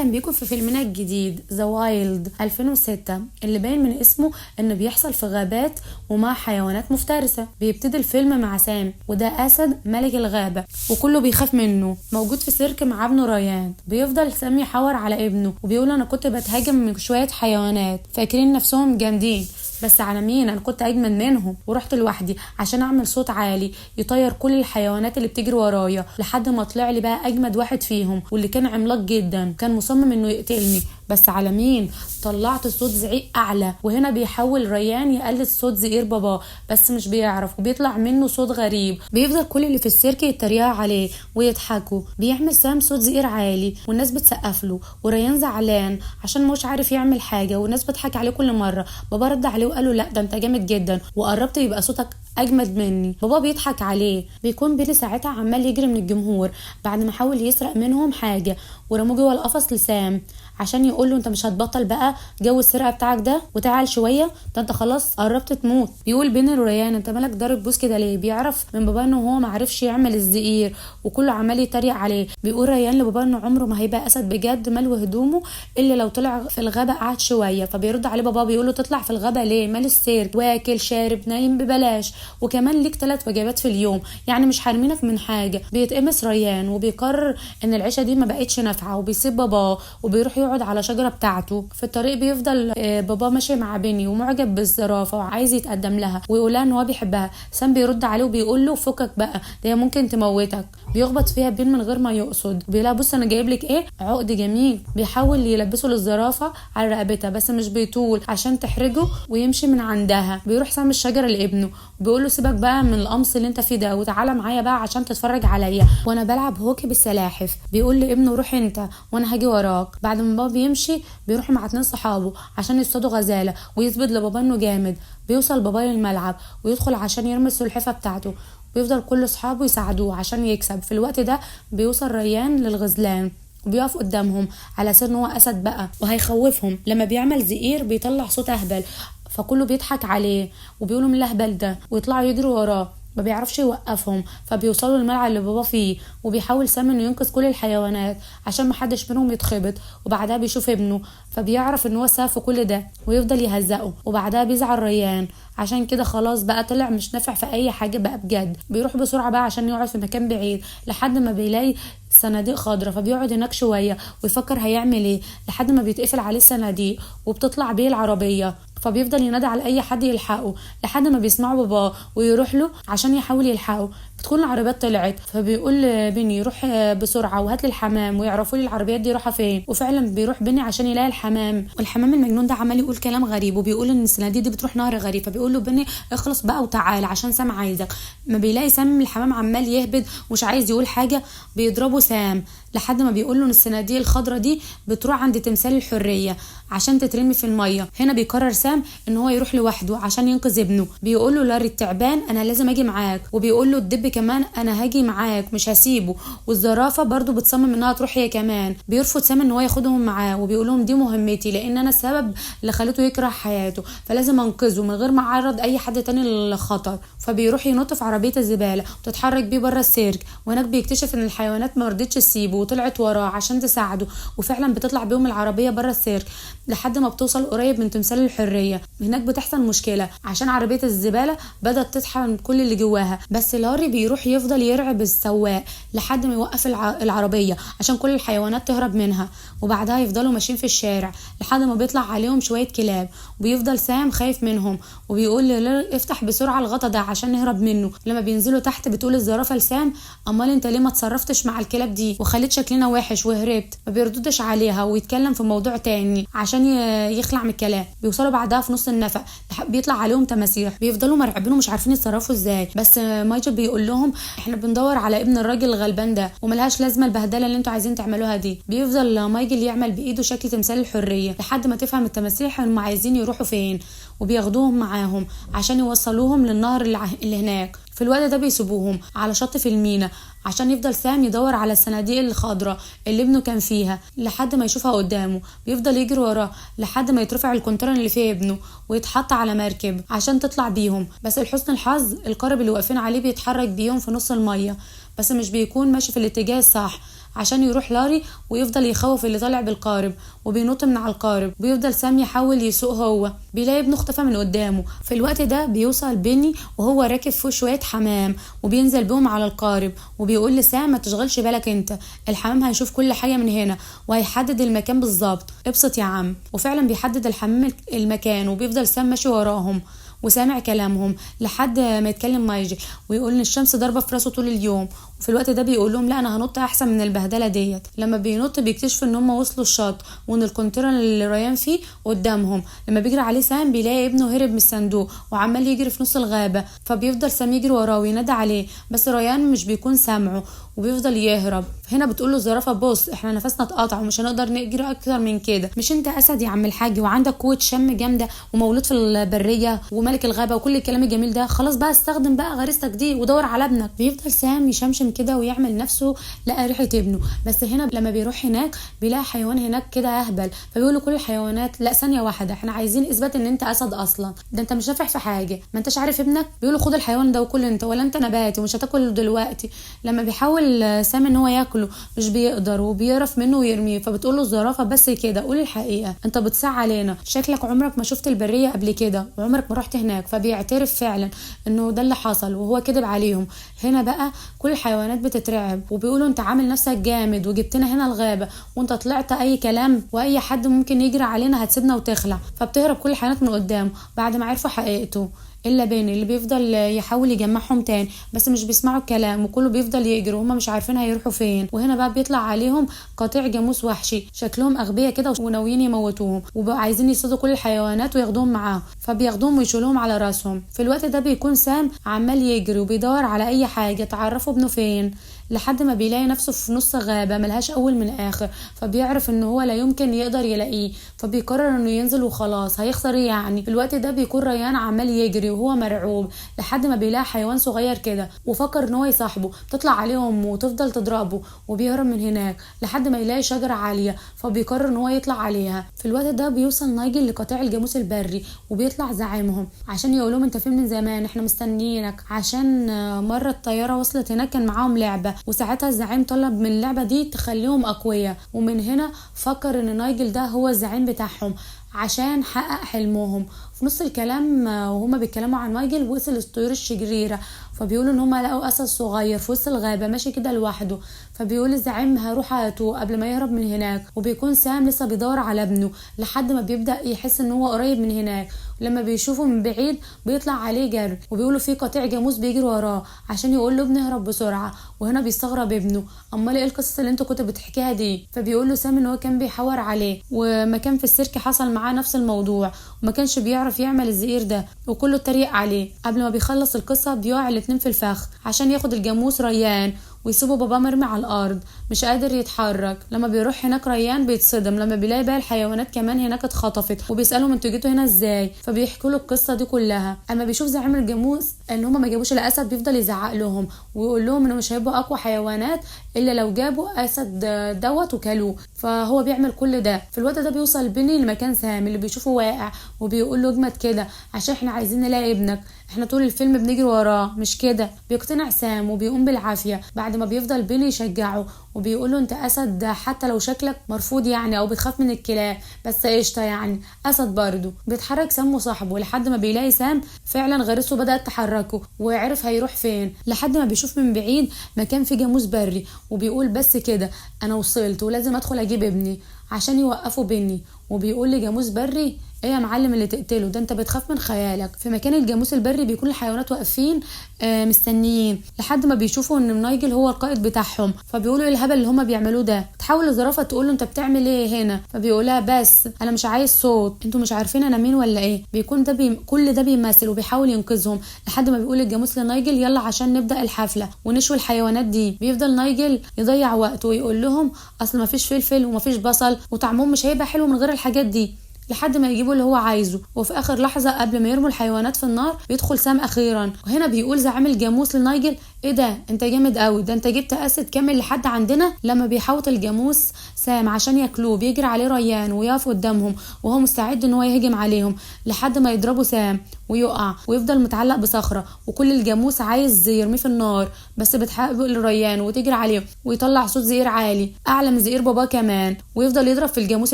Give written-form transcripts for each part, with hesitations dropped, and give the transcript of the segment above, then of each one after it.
اهلا بيكم في فيلمنا الجديد ذا وايلد 2006 اللي باين من اسمه انه بيحصل في غابات ومع حيوانات مفترسه. بيبتدي الفيلم مع سام وده اسد ملك الغابه وكله بيخاف منه، موجود في سيرك مع ابنه ريان. بيفضل سام يحور على ابنه وبيقول انا كنت بتهاجم من شويه حيوانات فاكرين نفسهم جامدين، بس على مين؟ انا كنت اجمد منهم ورحت لوحدي عشان اعمل صوت عالي يطير كل الحيوانات اللي بتجري ورايا لحد ما طلع لي بقى اجمد واحد فيهم واللي كان عملاق جدا، كان مصمم انه يقتلني، بس على مين؟ طلعت صوت زعيق اعلى. وهنا بيحاول ريان يقلد صوت زئير باباه بس مش بيعرف وبيطلع منه صوت غريب. بيفضل كل اللي في السيرك يتريقوا عليه ويضحكوا. بيعمل سام صوت زئير عالي والناس بتسقف له وريان زعلان عشان مش عارف يعمل حاجه والناس بتضحك عليه كل مره. بابا رد عليه وقال له لا ده انت جامد جدا وقربت يبقى صوتك اجمد مني. بابا بيضحك عليه. بيكون بيلي ساعتها عمال يجري من الجمهور بعد ما حاول يسرق منهم حاجه ورموه جوه القفص لسام عشان يقول له انت مش هتبطل بقى جو السرقه بتاعك ده وتعال شويه، ده انت خلاص قربت تموت. بيقول بين ريان انت مالك ضارب بوس كده ليه؟ بيعرف من بابا انه هو ما عرفش يعمل الزئير وكله عمال يتريق عليه. بيقول ريان لبابا انه عمره ما هيبقى اسد بجد ملو هدومه الا لو طلع في الغابه قعد شويه. فبيرد عليه بابا بيقول له تطلع في الغابه ليه؟ مال السيرك، واكل شارب نايم ببلاش وكمان ليك 3 وجبات في اليوم، يعني مش حارمينك من حاجه. بيتقمص ريان وبيقرر ان العيشه دي ما بقتش نافعه وبيسيب بابا وبيروح يقعد على شجره بتاعته. في الطريق بيفضل بابا ماشي مع بني ومعجب بالزرافه وعايز يتقدم لها ويقول لها ان هو بيحبها. سام بيرد عليه وبيقول له فكك بقى ده هي ممكن تموتك. بيخبط فيها بين من غير ما يقصد. بيقول لها بص انا جايب لك ايه؟ عقد جميل. بيحاول يلبسه للزرافه على رقبتها بس مش بيطول عشان تحرجه ويمشي من عندها. بيروح سام الشجره لابنه وبيقول له سيبك بقى من القمص اللي انت فيه ده وتعالى معايا بقى عشان تتفرج عليا وانا بلعب هوكي بالسلاحف. بيقول لابنه روح انت وانا هاجي وراك. بعد ما بابا بيمشي بيروح مع 2 صحابه عشان يصطادوا غزاله ويثبت لبابا انه جامد. بيوصل بابا للملعب ويدخل عشان يرمي السلحفه بتاعته. بيفضل كل اصحابه يساعدوه عشان يكسب. في الوقت ده بيوصل ريان للغزلان وبيقف قدامهم على اساس ان هو اسد بقى وهيخوفهم. لما بيعمل زئير بيطلع صوت اهبل فكله بيضحك عليه وبيقولوا من الاهبل ده ويطلعوا يجروا وراه. ما بيعرفش يوقفهم فبيوصلوا الملعب اللي بابا فيه وبيحاول سام انه ينقذ كل الحيوانات عشان ما حدش منهم يتخبط. وبعدها بيشوف ابنه فبيعرف ان هو سبب في كل ده ويفضل يهزقه. وبعدها بيزعل ريان عشان كده خلاص بقى طلع مش نافع في اي حاجه بقى بجد. بيروح بسرعه بقى عشان يقعد في مكان بعيد لحد ما بيلاقي صناديق خضرا فبيقعد هناك شويه ويفكر هيعمل ايه لحد ما بيتقفل عليه الصناديق وبتطلع بيه العربيه. فبيفضل ينادي على اي حد يلحقه لحد ما بيسمعوا باباه ويروح له عشان يحاول يلحقه. بتكون العربيات طلعت فبيقول بني روح بسرعه وهات لي الحمام ويعرفوا لي العربيات دي رايحه فين. وفعلا بيروح بني عشان يلاقي الحمام. والحمام المجنون ده عمال يقول كلام غريب وبيقول ان الصناديق دي بتروح نهر غريب. فبيقول له بني اخلص بقى وتعال عشان سام عايزك. ما بيلاقي سام الحمام عمال يهبد ومش عايز يقول حاجه بيضربه سام لحد ما بيقول له ان الصناديق الخضرا دي بتروح عند تمثال الحريه عشان تترمي في الميه. هنا بيقرر سام ان هو يروح لوحده عشان ينقذ ابنه. بيقول له لاري التعبان انا لازم اجي معاك وبيقول له الدب كمان انا هاجي معاك مش هسيبه. والزرافه برضو بتصمم انها تروح هي كمان. بيرفض سام ان هو ياخدهم معاه وبيقول لهم دي مهمتي لان انا السبب اللي خليته يكره حياته فلازم انقذه من غير ما اعرض اي حد تاني للخطر. فبيروح ينط في عربيه الزباله وتتحرك بيه بره السيرك وهناك بيكتشف ان الحيوانات ما رضتش تسيبه وطلعت وراه عشان تساعده. وفعلا بتطلع بيهم العربيه بره السيرك لحد ما بتوصل قريب من تمثال الحريه. هناك بتحصل مشكله عشان عربيه الزباله بدات تطحن كل اللي جواها بس لاري بيروح يفضل يرعب السواق لحد ما يوقف العربيه عشان كل الحيوانات تهرب منها. وبعدها يفضلوا ماشيين في الشارع لحد ما بيطلع عليهم شويه كلاب وبيفضل سام خايف منهم وبيقول لاري افتح بسرعه الغطا ده عشان نهرب منه. لما بينزلوا تحت بتقول الزرافه لسام امال انت ليه ما تصرفتش مع الكلاب دي وخليت شكلنا وحش وهربت؟ ما بيردش عليها ويتكلم في موضوع تاني عشان يخلع من الكلام. بيوصلوا بعدها في نص النفق بيطلع عليهم تماسيح بيفضلوا مرعبين ومش عارفين يتصرفوا ازاي. بس مايكل بيقول لهم احنا بندور على ابن الراجل الغلبان ده وملهاش لازمه البهدله اللي انتوا عايزين تعملوها دي. بيفضل مايكل يعمل بايده شكل تمثال الحريه لحد ما تفهم التماسيح هم عايزين يروحوا فين وبياخدوهم معاهم عشان يوصلوهم للنهر اللي هناك. في الوقت ده بيسيبوهم على شط في المينا عشان يفضل سام يدور على الصناديق الخضراء اللي ابنه كان فيها لحد ما يشوفها قدامه. بيفضل يجري وراه لحد ما يترفع الكونتينر اللي فيه ابنه ويتحط على مركب عشان تطلع بيهم. بس لحسن الحظ القارب اللي واقفين عليه بيتحرك بيهم في نص الميه بس مش بيكون ماشي في الاتجاه الصح عشان يروح لاري ويفضل يخوف اللي طالع بالقارب، وبينط من على القارب. بيفضل سام يحاول يسوق، هو بيلاقي ابنه اختفى من قدامه. في الوقت ده بيوصل بيني وهو راكب فوق شويه حمام، وبينزل بهم على القارب وبيقول لسام ما تشغلش بالك انت، الحمام هيشوف كل حاجه من هنا وهيحدد المكان بالظبط، ابسط يا عم. وفعلا بيحدد الحمام المكان، وبيفضل سام ماشي وراهم وسامع كلامهم لحد ما يتكلم مايجي ويقول ان الشمس ضاربه في راسه طول اليوم. وفي الوقت ده بيقول لهم لا انا هنط احسن من البهدله ديت. لما بينط بيكتشف ان هم وصلوا الشط وان الكونتينر اللي ريان فيه قدامهم. لما بيجري عليه سام بيلاقي ابنه هرب من الصندوق وعمال يجري في نص الغابه، فبيفضل سام يجري وراه وينادي عليه، بس ريان مش بيكون سامعه وبيفضل يهرب. هنا بتقول له الزرافه بص احنا نفسنا اتقطع ومش هنقدر نجري اكتر من كده، مش انت اسد يا عم الحاج وعندك قوه شم جامده ومولود في البريه وملك الغابه وكل الكلام الجميل ده، خلاص بقى استخدم بقى غريزتك دي ودور على ابنك. بيفضل سام يشمشم كده ويعمل نفسه لقى ريحه ابنه، بس هنا لما بيروح هناك بيلاقي حيوان هناك كده اهبل، فبيقول له كل الحيوانات لا ثانيه واحده احنا عايزين اثبات ان انت اسد اصلا، ده انت مش نافع في حاجه، ما انتش عارف ابنك. بيقول له خد الحيوان ده وكل انت، ولا انت نباتي ومش هتاكله دلوقتي. لما بيحاول سام ان هو ياكله مش بيقدر وبيقرف منه ويرميه، فبتقول له الزرافه بس كده قول الحقيقه انت بتصع علينا، شكلك عمرك ما شفت البريه قبل كده وعمرك ما رحت هناك. فبيعترف فعلا انه ده اللي حصل وهو كذب عليهم. هنا بقى كل الحيوانات بتترعب وبيقولوا انت عامل نفسك جامد وجبتنا هنا الغابه وانت طلعت اي كلام واي حد ممكن يجري علينا هتسيبنا وتخلع. فبتهرب كل الحيوانات من قدامه بعد ما عرفوا حقيقته، الا بيني اللي بيفضل يحاول يجمعهم تاني بس مش بيسمعوا الكلام وكله بيفضل يجري وهم مش عارفين هيروحوا فين. وهنا بقى بيطلع عليهم قطيع جاموس وحشي شكلهم اغبياء كده وناويين يموتوهم، وبقوا عايزين يصيدوا كل الحيوانات وياخدوهم معاهم، فبياخدوهم ويشيلوهم على راسهم. في الوقت ده بيكون سام عمال يجري وبيدور على اي حاجه تعرفوا ابنه فين، لحد ما بيلاقي نفسه في نص غابة ملهاش اول من اخر. فبيعرف ان هو لا يمكن يقدر يلاقيه، فبيقرر انه ينزل وخلاص هيخسر يعني. في الوقت ده بيكون ريان عمال يجري وهو مرعوب لحد ما بيلاقي حيوان صغير كده وفكر ان هو يصاحبه، تطلع عليهم وتفضل تضربه وبيهرب من هناك لحد ما يلاقي شجرة عالية فبيقرر ان هو يطلع عليها. في الوقت ده بيوصل نايجل لقطيع الجاموس البري وبيطلع زعيمهم عشان يقول لهم انت فين من زمان احنا مستنيينك، عشان مرة الطيارة وصلت هناك كان معاهم لعبة وساعتها الزعيم طلب من اللعبة دي تخليهم أقوياء. ومن هنا فكر ان نايجل ده هو الزعيم بتاعهم عشان حقق حلمهم. في نص الكلام وهما بيتكلموا عن نايجل وصل الطيور الشريرة، فبيقولوا ان هما لقوا اسد صغير في وسط الغابه ماشي كده لوحده، فبيقول الزعيم هروح هاتوه قبل ما يهرب من هناك. وبيكون سام لسه بيدور على ابنه لحد ما بيبدا يحس ان هو قريب من هناك، لما بيشوفه من بعيد بيطلع عليه جري وبيقولوا في قطيع جاموس بيجري وراه عشان يقول له ابني اهرب بسرعه. وهنا بيستغرب ابنه امال ايه القصص اللي انت كنت بتحكيها دي؟ فبيقول له سام ان هو كان بيحور عليه وما كان في السيرك حصل معاه نفس الموضوع وما كانش بيعرف يعمل الزئير ده وكله اتريق عليه. قبل ما بيخلص القصه بيقع الاتنين في الفخ عشان ياخد الجاموس ريان ويسيبوا بابا مرمي على الارض مش قادر يتحرك. لما بيروح هناك ريان بيتصدم لما بيلاقي باقي الحيوانات كمان هناك اتخطفت وبيسالهم انتوا جيتوا هنا ازاي، فبيحكوا له القصه دي كلها. اما بيشوف زعيم الجاموس ان هم ما جابوش الاسد بيفضل يزعق لهم ويقول لهم انه مش هيبقوا اقوى حيوانات الا لو جابوا اسد دوت وكلوه، فهو بيعمل كل ده. في الوقت ده بيوصل بيني لمكان سام اللي بيشوفه واقع وبيقول له اجمد كده عشان احنا عايزين نلاقي ابنك، احنا طول الفيلم بنجري وراه مش كده. بيقتنع سام وبيقوم بالعافيه بعد ما بيفضل بيلي يشجعه وبيقول له انت اسد حتى لو شكلك مرفوض يعني او بتخاف من الكلاب بس قشطه يعني اسد برضه. بيتحرك سام وصاحبه لحد ما بيلاقي سام فعلا غريزته بدات تحركه وعرف هيروح فين، لحد ما بيشوف من بعيد مكان فيه جاموس بري وبيقول بس كده انا وصلت ولازم ادخل اجيب ابني عشان يوقفوا بيني. وبيقول لي جاموس بري ايه يا معلم اللي تقتله ده انت بتخاف من خيالك. في مكان الجاموس البري بيكون الحيوانات واقفين مستنيين لحد ما بيشوفوا ان نايجل هو القائد بتاعهم، فبيقولوا ايه الهبل اللي هما بيعملوه ده. تحاول الزرافه تقول له انت بتعمل ايه هنا، فبيقولها بس انا مش عايز صوت انتوا مش عارفين انا مين ولا ايه. بيكون ده كل ده بيمثل وبيحاول ينقذهم لحد ما بيقول الجاموس لنايجل يلا عشان نبدا الحفله ونشوي الحيوانات دي. بيفضل نايجل يضيع وقته ويقول لهم اصل ما فيش فلفل وما فيش بصل وطعمهم مش هيبقى حلو من غير الحاجات دي لحد ما يجيبوا اللي هو عايزه. وفي اخر لحظه قبل ما يرموا الحيوانات في النار بيدخل سام اخيرا، وهنا بيقول زعيم الجاموس لنايجل ايه ده، انت جامد قوي، ده انت جبت اسد كامل لحد عندنا. لما بيحوط الجاموس سام عشان ياكلوه بيجري عليه ريان ويقف قدامهم وهو مستعد ان هو يهجم عليهم لحد ما يضربه سام ويقع ويفضل متعلق بصخره، وكل الجاموس عايز يرميه في النار، بس بتحاول ريان وتجري عليه ويطلع صوت زئير عالي اعلى من زئير باباه كمان، ويفضل يضرب في الجاموس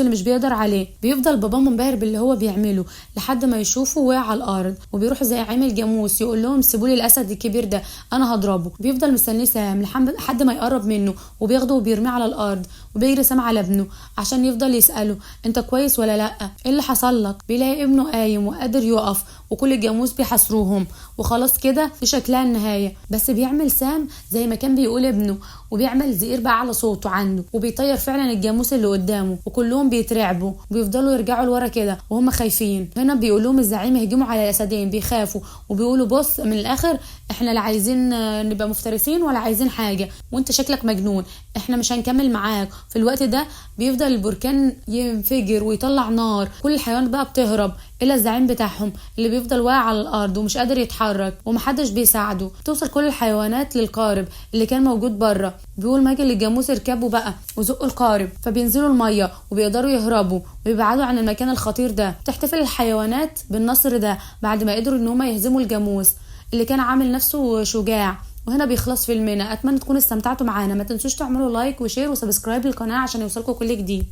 اللي مش بيقدر عليه. بيفضل باباه منبهر باللي هو بيعمله لحد ما يشوفه وقع على الارض، وبيروح زعيم الجاموس يقول لهم سيبولي الاسد الكبير ده انا هضربه. بيفضل مستنيه سام لحد ما يقرب منه وبياخده وبيرميه على الارض، وبيجري سام على ابنه عشان يفضل يساله انت كويس ولا لا، ايه اللي حصل لك. بيلاقي ابنه قايم وقادر يقف وكل الجاموس بيحاصروهم، وخلاص كده في شكلها النهايه. بس بيعمل سام زي ما كان بيقول ابنه، وبيعمل زئير بقى على صوته عنه، وبيطير فعلا الجاموس اللي قدامه، وكلهم بيترعبوا وبيفضلوا يرجعوا لورا كده وهم خايفين. هنا بيقول لهم الزعيم يهجموا على الاسدين، بيخافوا وبيقولوا بص من الاخر احنا لا عايزين نبقى مفترسين ولا عايزين حاجه، وانت شكلك مجنون، احنا مش هنكمل معاك. في الوقت ده بيفضل البركان ينفجر ويطلع نار، كل الحيوانات بقى بتهرب الا الزعيم بتاعهم اللي بيفضل واقع على الارض ومش قادر يتحرك ومحدش بيساعده. توصل كل الحيوانات للقارب اللي كان موجود بره، بيقول ماجد للجاموس اركبوا بقى وزقوا القارب، فبينزلوا الميه وبيقدروا يهربوا ويبعدوا عن المكان الخطير ده. تحتفل الحيوانات بالنصر ده بعد ما قدروا ان هم يهزموا الجاموس اللي كان عامل نفسه شجاع. وهنا بيخلص فيلمنا. اتمنى تكونوا استمتعتوا معانا، ما تنسوش تعملوا لايك وشير وسبسكرايب للقناه عشان يوصلكم كل جديد.